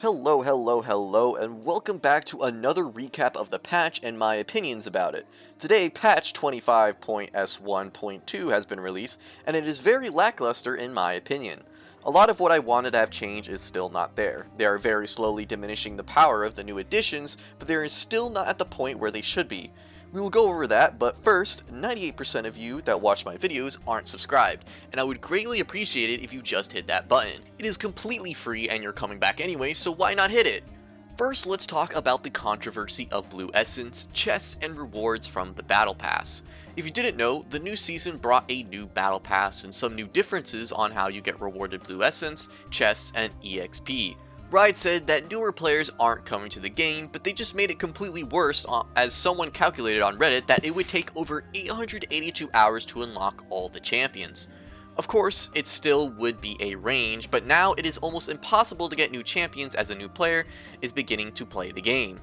Hello, and welcome back to another recap of the patch and my opinions about it. Today, patch 25.S1.2 has been released, and it is very lackluster in my opinion. A lot of what I wanted to have changed is still not there. They are very slowly diminishing the power of the new additions, but they are still not at the point where they should be. We will go over that, but first, 98% of you that watch my videos aren't subscribed, and I would greatly appreciate it if you just hit that button. It is completely free and you're coming back anyway, so why not hit it? First, let's talk about the controversy of Blue Essence, chests, and rewards from the Battle Pass. If you didn't know, the new season brought a new Battle Pass and some new differences on how you get rewarded Blue Essence, chests, and EXP. Riot said that newer players aren't coming to the game, but they just made it completely worse, as someone calculated on Reddit that it would take over 882 hours to unlock all the champions. Of course, it still would be a range, but now it is almost impossible to get new champions as a new player is beginning to play the game.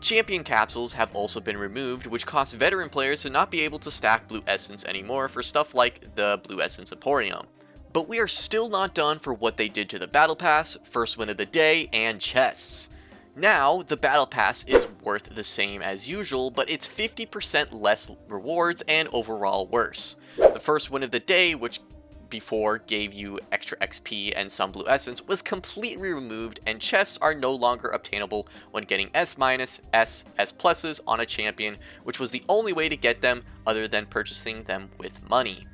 Champion capsules have also been removed, which costs veteran players to not be able to stack Blue Essence anymore for stuff like the Blue Essence Emporium. But we are still not done for what they did to the Battle Pass, First Win of the Day, and chests. Now, the Battle Pass is worth the same as usual, but it's 50% less rewards and overall worse. The First Win of the Day, which before gave you extra XP and some Blue Essence, was completely removed, and chests are no longer obtainable when getting S-, S+, S+s on a champion, which was the only way to get them other than purchasing them with money.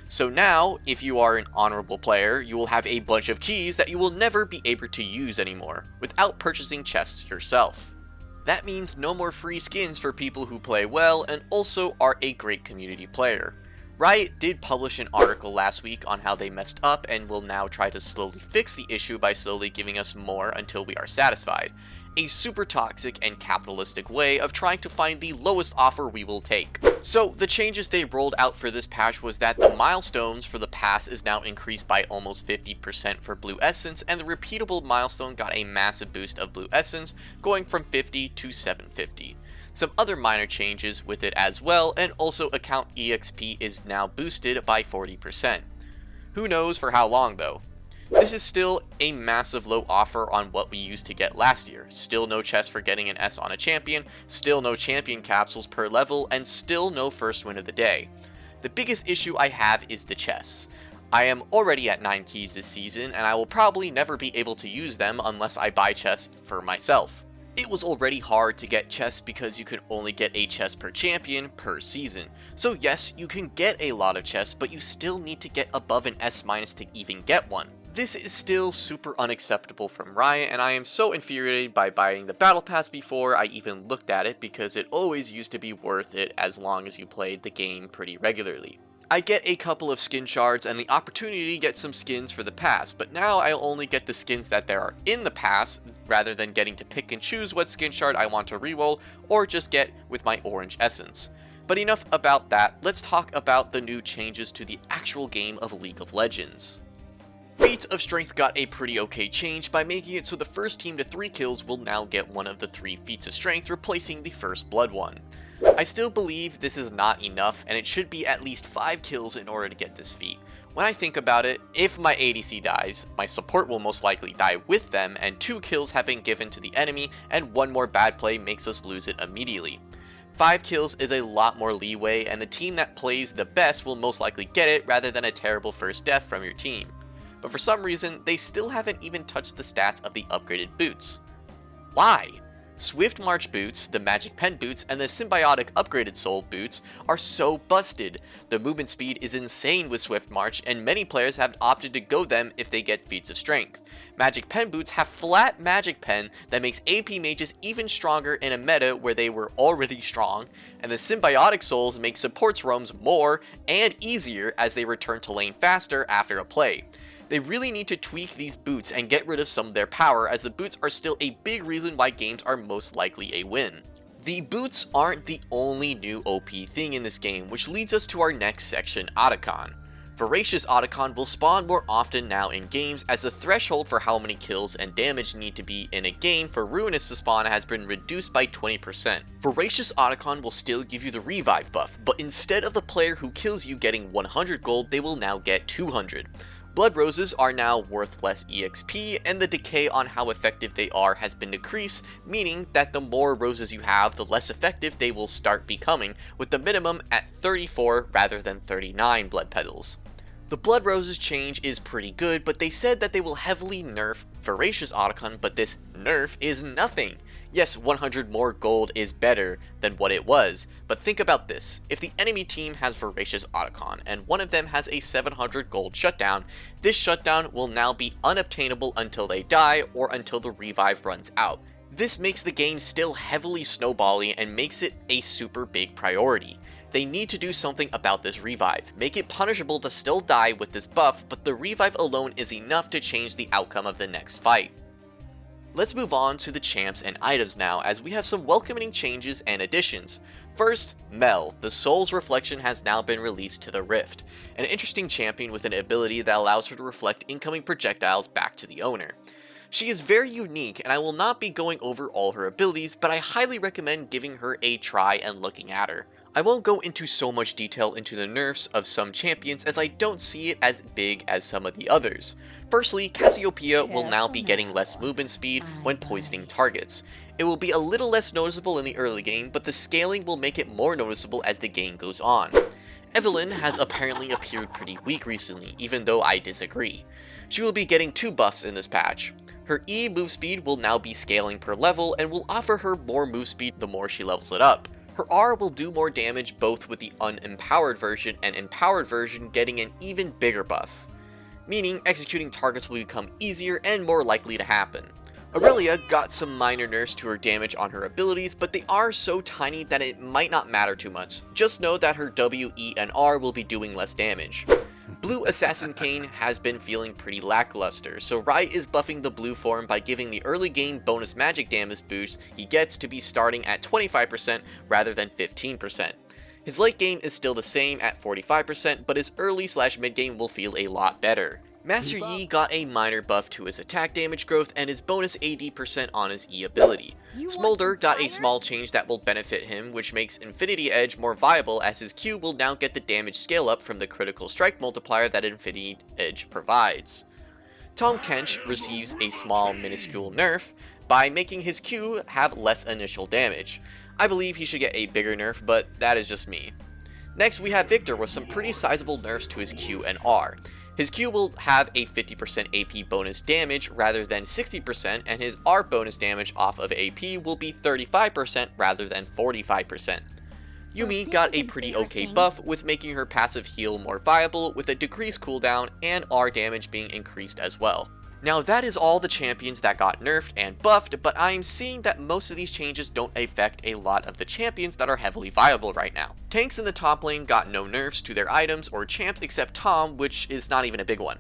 So now, if you are an honorable player, you will have a bunch of keys that you will never be able to use anymore, without purchasing chests yourself. That means no more free skins for people who play well and also are a great community player. Riot did publish an article last week on how they messed up and will now try to slowly fix the issue by slowly giving us more until we are satisfied. A super toxic and capitalistic way of trying to find the lowest offer we will take. So the changes they rolled out for this patch was that the milestones for the pass is now increased by almost 50% for Blue Essence, and the repeatable milestone got a massive boost of Blue Essence, going from 50 to 750. Some other minor changes with it as well, and also account EXP is now boosted by 40%. Who knows for how long though? This is still a massive low offer on what we used to get last year. Still no chest for getting an S on a champion, still no champion capsules per level, and still no first win of the day. The biggest issue I have is the chests. I am already at 9 keys this season, and I will probably never be able to use them unless I buy chests for myself. It was already hard to get chests because you could only get a chest per champion per season. So yes, you can get a lot of chests, but you still need to get above an S- to even get one. This is still super unacceptable from Riot, and I am so infuriated by buying the Battle Pass before I even looked at it, because it always used to be worth it as long as you played the game pretty regularly. I get a couple of skin shards and the opportunity to get some skins for the pass, but now I'll only get the skins that there are in the pass, rather than getting to pick and choose what skin shard I want to reroll, or just get with my orange essence. But enough about that, let's talk about the new changes to the actual game of League of Legends. Feats of Strength got a pretty okay change by making it so the first team to 3 kills will now get one of the 3 Feats of Strength, replacing the first blood one. I still believe this is not enough, and it should be at least 5 kills in order to get this feat. When I think about it, if my ADC dies, my support will most likely die with them, and 2 kills have been given to the enemy, and 1 more bad play makes us lose it immediately. 5 kills is a lot more leeway, and the team that plays the best will most likely get it, rather than a terrible first death from your team. But for some reason, they still haven't even touched the stats of the upgraded boots. Why? Swift March boots, the Magic Pen boots, and the Symbiotic upgraded Soul boots are so busted. The movement speed is insane with Swift March, and many players have opted to go them if they get Feats of Strength. Magic Pen boots have flat Magic Pen that makes AP mages even stronger in a meta where they were already strong, and the Symbiotic Souls make supports roams more and easier as they return to lane faster after a play. They really need to tweak these boots and get rid of some of their power, as the boots are still a big reason why games are most likely a win. The boots aren't the only new OP thing in this game, which leads us to our next section, Otacon. Voracious Otacon will spawn more often now in games, as the threshold for how many kills and damage need to be in a game for Ruinous to spawn has been reduced by 20%. Voracious Otacon will still give you the revive buff, but instead of the player who kills you getting 100 gold, they will now get 200. Blood Roses are now worth less EXP, and the decay on how effective they are has been decreased, meaning that the more roses you have, the less effective they will start becoming, with the minimum at 34 rather than 39 blood petals. The Blood Roses change is pretty good, but they said that they will heavily nerf Voracious Otacon, but this nerf is nothing. Yes, 100 more gold is better than what it was, but think about this. If the enemy team has Voracious Otacon, and one of them has a 700 gold shutdown, this shutdown will now be unobtainable until they die, or until the revive runs out. This makes the game still heavily snowbally and makes it a super big priority. They need to do something about this revive, make it punishable to still die with this buff, but the revive alone is enough to change the outcome of the next fight. Let's move on to the champs and items now, as we have some welcoming changes and additions. First, Mel, the Soul's Reflection, has now been released to the Rift, an interesting champion with an ability that allows her to reflect incoming projectiles back to the owner. She is very unique, and I will not be going over all her abilities, but I highly recommend giving her a try and looking at her. I won't go into so much detail into the nerfs of some champions, as I don't see it as big as some of the others. Firstly, Cassiopeia will now be getting less movement speed when poisoning targets. It will be a little less noticeable in the early game, but the scaling will make it more noticeable as the game goes on. Evelyn has apparently appeared pretty weak recently, even though I disagree. She will be getting 2 buffs in this patch. Her E move speed will now be scaling per level and will offer her more move speed the more she levels it up. Her R will do more damage both with the unempowered version and empowered version getting an even bigger buff, meaning executing targets will become easier and more likely to happen. Aurelia got some minor nerfs to her damage on her abilities, but they are so tiny that it might not matter too much. Just know that her W, E, and R will be doing less damage. Blue Assassin Kane has been feeling pretty lackluster, so Riot is buffing the blue form by giving the early game bonus magic damage boost he gets to be starting at 25% rather than 15%. His late game is still the same at 45%, but his early/mid game will feel a lot better. Master Yi got a minor buff to his attack damage growth and his bonus AD % on his E ability. Smolder got a small change that will benefit him, which makes Infinity Edge more viable, as his Q will now get the damage scale up from the critical strike multiplier that Infinity Edge provides. Tahm Kench receives a small minuscule nerf by making his Q have less initial damage. I believe he should get a bigger nerf, but that is just me. Next we have Victor with some pretty sizable nerfs to his Q and R. His Q will have a 50% AP bonus damage rather than 60%, and his R bonus damage off of AP will be 35% rather than 45%. Yumi got a pretty okay buff, with making her passive heal more viable with a decreased cooldown and R damage being increased as well. Now that is all the champions that got nerfed and buffed, but I am seeing that most of these changes don't affect a lot of the champions that are heavily viable right now. Tanks in the top lane got no nerfs to their items or champs except Tahm, which is not even a big one.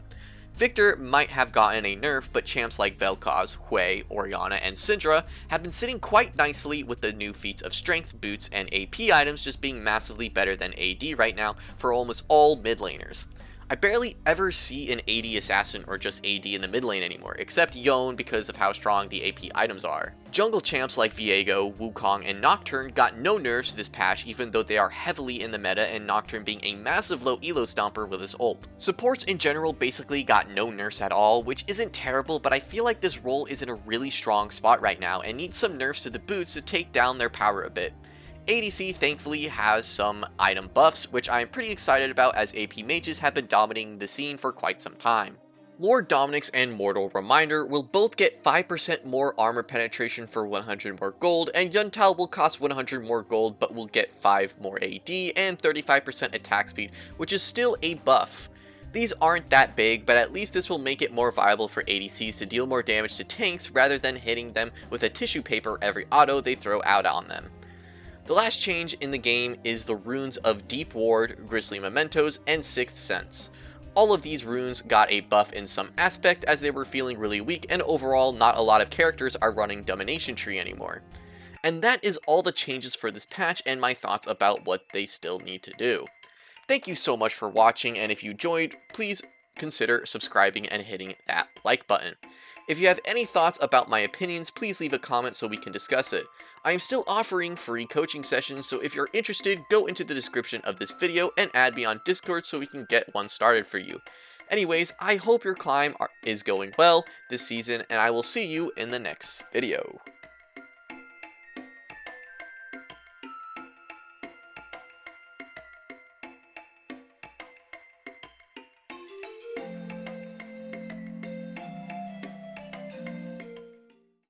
Victor might have gotten a nerf, but champs like Vel'Koz, Hui, Orianna, and Syndra have been sitting quite nicely with the new feats of strength, boots, and AP items just being massively better than AD right now for almost all mid laners. I barely ever see an AD assassin or just AD in the mid lane anymore, except Yone because of how strong the AP items are. Jungle champs like Viego, Wukong, and Nocturne got no nerfs this patch, even though they are heavily in the meta, and Nocturne being a massive low elo stomper with his ult. Supports in general basically got no nerfs at all, which isn't terrible, but I feel like this role is in a really strong spot right now and needs some nerfs to the boots to take down their power a bit. ADC thankfully has some item buffs, which I am pretty excited about, as AP mages have been dominating the scene for quite some time. Lord Dominik's and Mortal Reminder will both get 5% more armor penetration for 100 more gold, and Yuntao will cost 100 more gold but will get 5 more AD and 35% attack speed, which is still a buff. These aren't that big, but at least this will make it more viable for ADCs to deal more damage to tanks rather than hitting them with a tissue paper every auto they throw out on them. The last change in the game is the runes of Deep Ward, Grisly Mementos, and Sixth Sense. All of these runes got a buff in some aspect, as they were feeling really weak, and overall not a lot of characters are running Domination Tree anymore. And that is all the changes for this patch and my thoughts about what they still need to do. Thank you so much for watching, and if you enjoyed, please consider subscribing and hitting that like button. If you have any thoughts about my opinions, please leave a comment so we can discuss it. I am still offering free coaching sessions, so if you're interested, go into the description of this video and add me on Discord so we can get one started for you. Anyways, I hope your climb is going well this season, and I will see you in the next video.